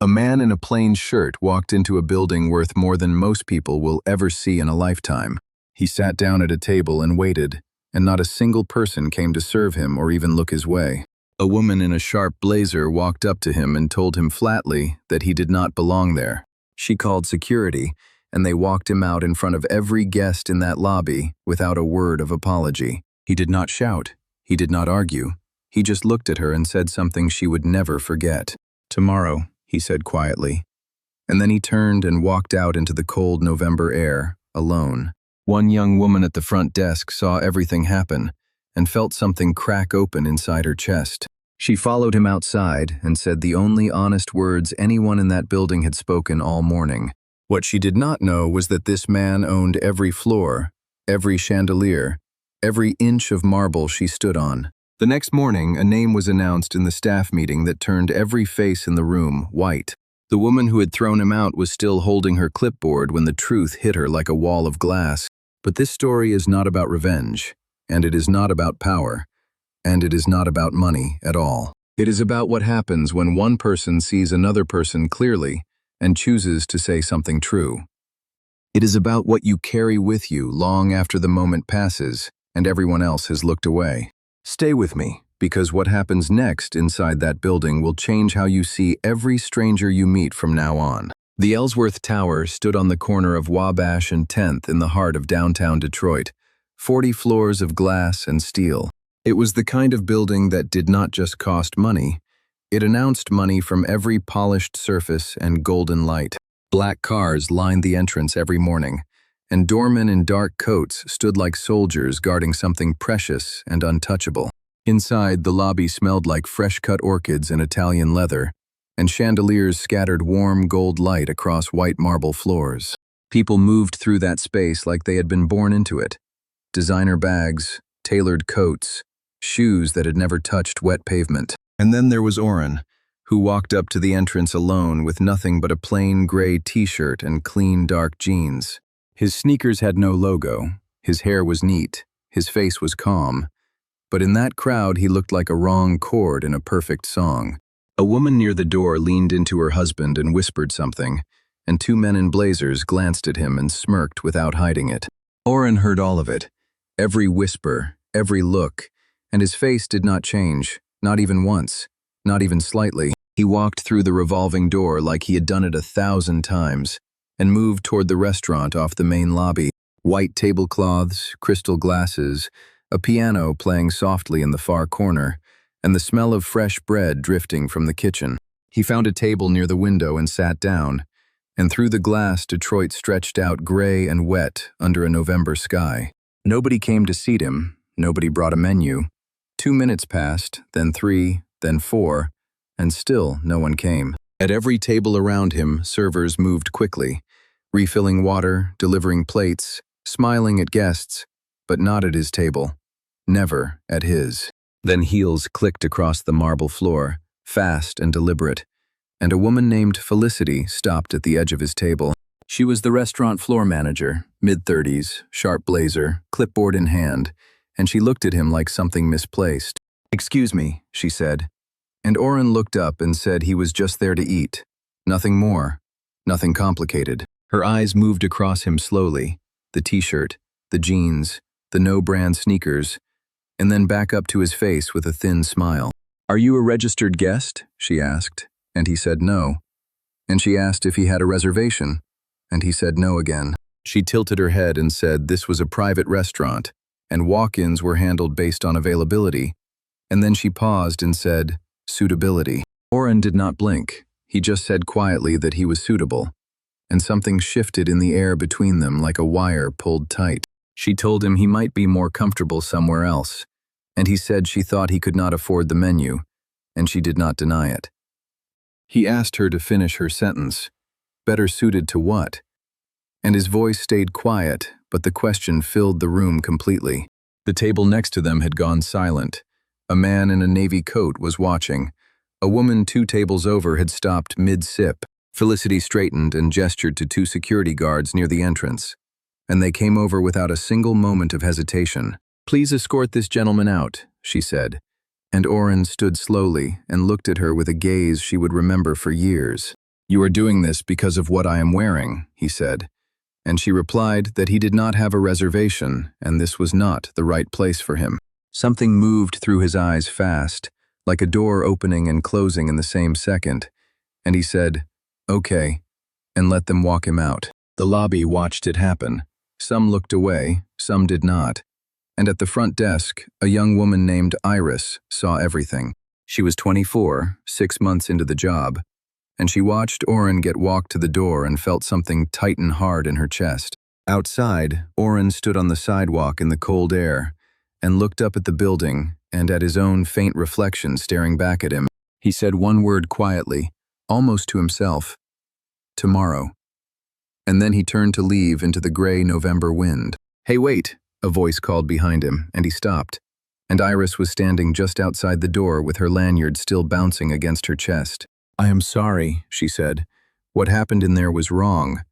A man in a plain shirt walked into a building worth more than most people will ever see in a lifetime. He sat down at a table and waited, and not a single person came to serve him or even look his way. A woman in a sharp blazer walked up to him and told him flatly that he did not belong there. She called security, and they walked him out in front of every guest in that lobby without a word of apology. He did not shout. He did not argue. He just looked at her and said something she would never forget. "Tomorrow," he said quietly. And then he turned and walked out into the cold November air, alone. One young woman at the front desk saw everything happen and felt something crack open inside her chest. She followed him outside and said the only honest words anyone in that building had spoken all morning. What she did not know was that this man owned every floor, every chandelier, every inch of marble she stood on. The next morning, a name was announced in the staff meeting that turned every face in the room white. The woman who had thrown him out was still holding her clipboard when the truth hit her like a wall of glass. But this story is not about revenge, and it is not about power, and it is not about money at all. It is about what happens when one person sees another person clearly and chooses to say something true. It is about what you carry with you long after the moment passes and everyone else has looked away. Stay with me, because what happens next inside that building will change how you see every stranger you meet from now on. The Ellsworth Tower stood on the corner of Wabash and 10th in the heart of downtown Detroit, 40 floors of glass and steel. It was the kind of building that did not just cost money, it announced money from every polished surface and golden light. Black cars lined the entrance every morning, and doormen in dark coats stood like soldiers guarding something precious and untouchable. Inside, the lobby smelled like fresh-cut orchids and Italian leather, and chandeliers scattered warm gold light across white marble floors. People moved through that space like they had been born into it. Designer bags, tailored coats, shoes that had never touched wet pavement. And then there was Orrin, who walked up to the entrance alone with nothing but a plain gray t-shirt and clean dark jeans. His sneakers had no logo, his hair was neat, his face was calm, but in that crowd he looked like a wrong chord in a perfect song. A woman near the door leaned into her husband and whispered something, and two men in blazers glanced at him and smirked without hiding it. Orrin heard all of it, every whisper, every look, and his face did not change, not even once, not even slightly. He walked through the revolving door like he had done it 1,000 times, and moved toward the restaurant off the main lobby. White tablecloths, crystal glasses, a piano playing softly in the far corner, and the smell of fresh bread drifting from the kitchen. He found a table near the window and sat down, and through the glass Detroit stretched out gray and wet under a November sky. Nobody came to seat him, nobody brought a menu. 2 minutes passed, then 3, then 4, and still no one came. At every table around him, servers moved quickly, refilling water, delivering plates, smiling at guests, but not at his table. Never at his. Then heels clicked across the marble floor, fast and deliberate, and a woman named Felicity stopped at the edge of his table. She was the restaurant floor manager, mid-30s, sharp blazer, clipboard in hand, and she looked at him like something misplaced. "Excuse me," she said. And Orrin looked up and said he was just there to eat. Nothing more. Nothing complicated. Her eyes moved across him slowly, the t-shirt, the jeans, the no-brand sneakers, and then back up to his face with a thin smile. "Are you a registered guest?" she asked, and he said no. And she asked if he had a reservation, and he said no again. She tilted her head and said this was a private restaurant, and walk-ins were handled based on availability, and then she paused and said, "Suitability." Orrin did not blink. He just said quietly that he was suitable, and something shifted in the air between them like a wire pulled tight. She told him he might be more comfortable somewhere else, and he said she thought he could not afford the menu, and she did not deny it. He asked her to finish her sentence. Better suited to what? And his voice stayed quiet, but the question filled the room completely. The table next to them had gone silent. A man in a navy coat was watching. A woman 2 tables over had stopped mid-sip. Felicity straightened and gestured to 2 security guards near the entrance, and they came over without a single moment of hesitation. "Please escort this gentleman out," she said, and Orrin stood slowly and looked at her with a gaze she would remember for years. "You are doing this because of what I am wearing," he said, and she replied that he did not have a reservation and this was not the right place for him. Something moved through his eyes fast, like a door opening and closing in the same second, and he said, "Okay," and let them walk him out. The lobby watched it happen. Some looked away, some did not. And at the front desk, a young woman named Iris saw everything. She was 24, 6 months into the job, and she watched Oren get walked to the door and felt something tighten hard in her chest. Outside, Oren stood on the sidewalk in the cold air and looked up at the building and at his own faint reflection staring back at him. He said one word quietly, almost to himself, "Tomorrow." And then he turned to leave into the gray November wind. "Hey, wait," a voice called behind him, and he stopped. And Iris was standing just outside the door with her lanyard still bouncing against her chest. "I am sorry," she said. "What happened in there was wrong."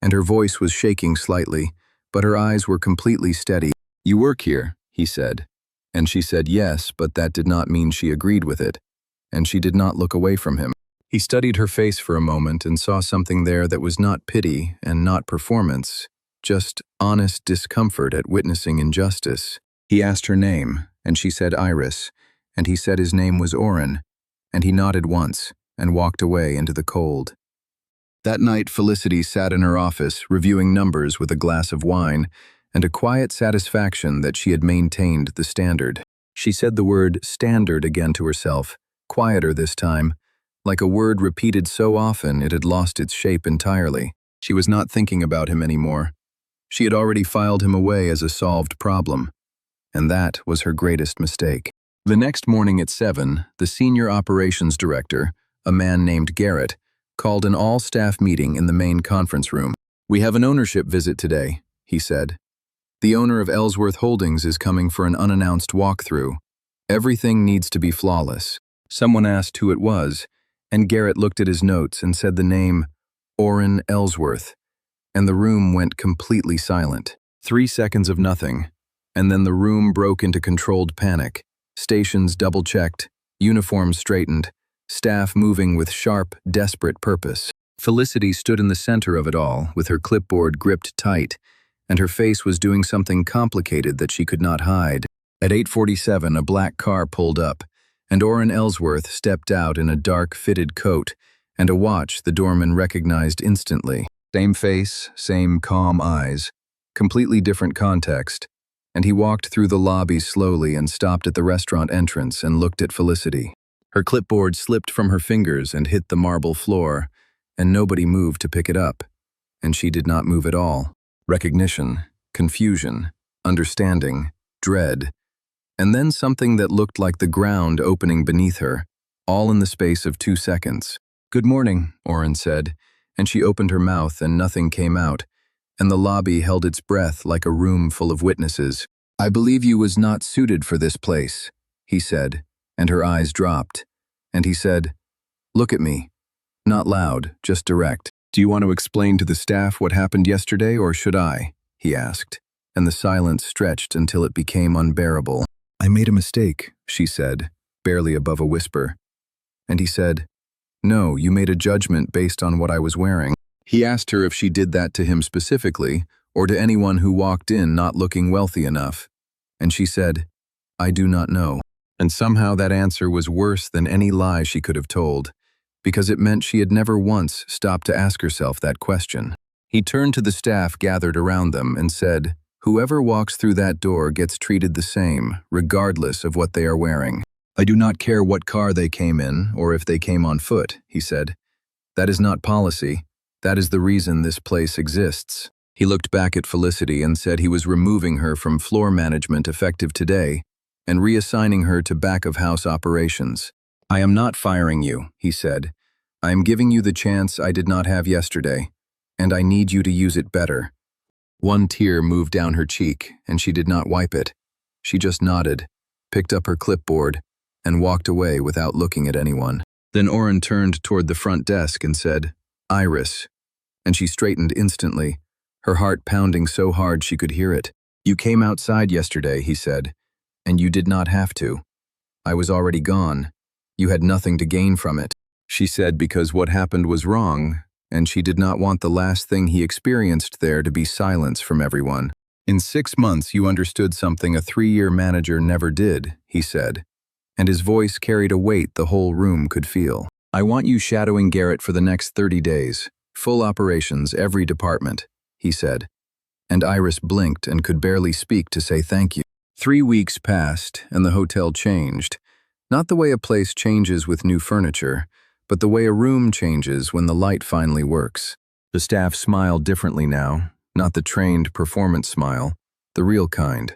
And her voice was shaking slightly, but her eyes were completely steady. "You work here," he said. And she said yes, but that did not mean she agreed with it. And she did not look away from him. He studied her face for a moment and saw something there that was not pity and not performance, just honest discomfort at witnessing injustice. He asked her name, and she said Iris, and he said his name was Oren, and he nodded once and walked away into the cold. That night, Felicity sat in her office reviewing numbers with a glass of wine and a quiet satisfaction that she had maintained the standard. She said the word standard again to herself, quieter this time, like a word repeated so often it had lost its shape entirely. She was not thinking about him anymore. She had already filed him away as a solved problem, and that was her greatest mistake. The next morning at 7, the senior operations director, a man named Garrett, called an all-staff meeting in the main conference room. "We have an ownership visit today," he said. "The owner of Ellsworth Holdings is coming for an unannounced walkthrough. Everything needs to be flawless." Someone asked who it was, and Garrett looked at his notes and said the name, Oren Ellsworth, and the room went completely silent. 3 seconds of nothing, and then the room broke into controlled panic. Stations double-checked, uniforms straightened, staff moving with sharp, desperate purpose. Felicity stood in the center of it all, with her clipboard gripped tight, and her face was doing something complicated that she could not hide. At 8:47, a black car pulled up, and Oren Ellsworth stepped out in a dark, fitted coat and a watch the doorman recognized instantly. Same face, same calm eyes, completely different context, and he walked through the lobby slowly and stopped at the restaurant entrance and looked at Felicity. Her clipboard slipped from her fingers and hit the marble floor, and nobody moved to pick it up, and she did not move at all. Recognition, confusion, understanding, dread, and then something that looked like the ground opening beneath her, all in the space of 2 seconds. "Good morning," Oren said, and she opened her mouth and nothing came out, and the lobby held its breath like a room full of witnesses. "I believe you was not suited for this place," he said, and her eyes dropped, and he said, "Look at me." Not loud, just direct. "Do you want to explain to the staff what happened yesterday, or should I?" he asked, and the silence stretched until it became unbearable. "I made a mistake," she said, barely above a whisper. And he said, "No, you made a judgment based on what I was wearing." He asked her if she did that to him specifically, or to anyone who walked in not looking wealthy enough. And she said, "I do not know." And somehow that answer was worse than any lie she could have told, because it meant she had never once stopped to ask herself that question. He turned to the staff gathered around them and said, "Whoever walks through that door gets treated the same, regardless of what they are wearing. I do not care what car they came in or if they came on foot," he said. "That is not policy. That is the reason this place exists." He looked back at Felicity and said he was removing her from floor management effective today and reassigning her to back-of-house operations. "I am not firing you," he said. "I am giving you the chance I did not have yesterday, and I need you to use it better." One tear moved down her cheek, and she did not wipe it. She just nodded, picked up her clipboard, and walked away without looking at anyone. Then Oren turned toward the front desk and said, "Iris," and she straightened instantly, her heart pounding so hard she could hear it. "You came outside yesterday," he said, "and you did not have to. I was already gone. You had nothing to gain from it." She said because what happened was wrong, and she did not want the last thing he experienced there to be silence from everyone. In 6 months, you understood something a 3-year manager never did, he said, and his voice carried a weight the whole room could feel. I want you shadowing Garrett for the next 30 days. Full operations, every department, he said. And Iris blinked and could barely speak to say thank you. 3 weeks passed, and the hotel changed. Not the way a place changes with new furniture, but the way a room changes when the light finally works. The staff smiled differently now, not the trained performance smile, the real kind.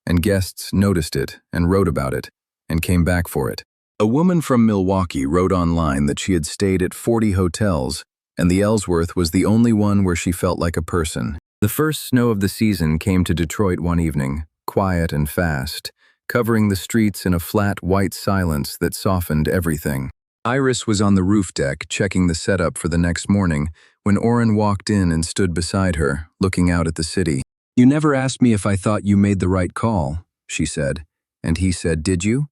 And guests noticed it and wrote about it and came back for it. A woman from Milwaukee wrote online that she had stayed at 40 hotels, and the Ellsworth was the only one where she felt like a person. The first snow of the season came to Detroit one evening, quiet and fast, covering the streets in a flat white silence that softened everything. Iris was on the roof deck checking the setup for the next morning when Oren walked in and stood beside her, looking out at the city. You never asked me if I thought you made the right call, she said. And he said, did you?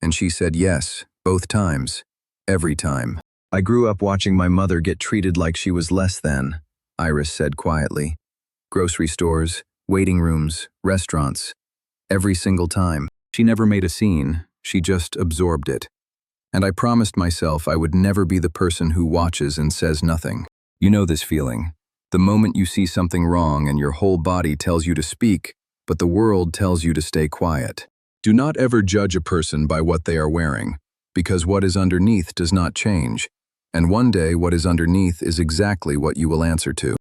And she said yes, both times, every time. I grew up watching my mother get treated like she was less than, Iris said quietly. Grocery stores, waiting rooms, restaurants. Every single time. She never made a scene, she just absorbed it. And I promised myself I would never be the person who watches and says nothing. You know this feeling. The moment you see something wrong and your whole body tells you to speak, but the world tells you to stay quiet. Do not ever judge a person by what they are wearing, because what is underneath does not change. And one day what is underneath is exactly what you will answer to.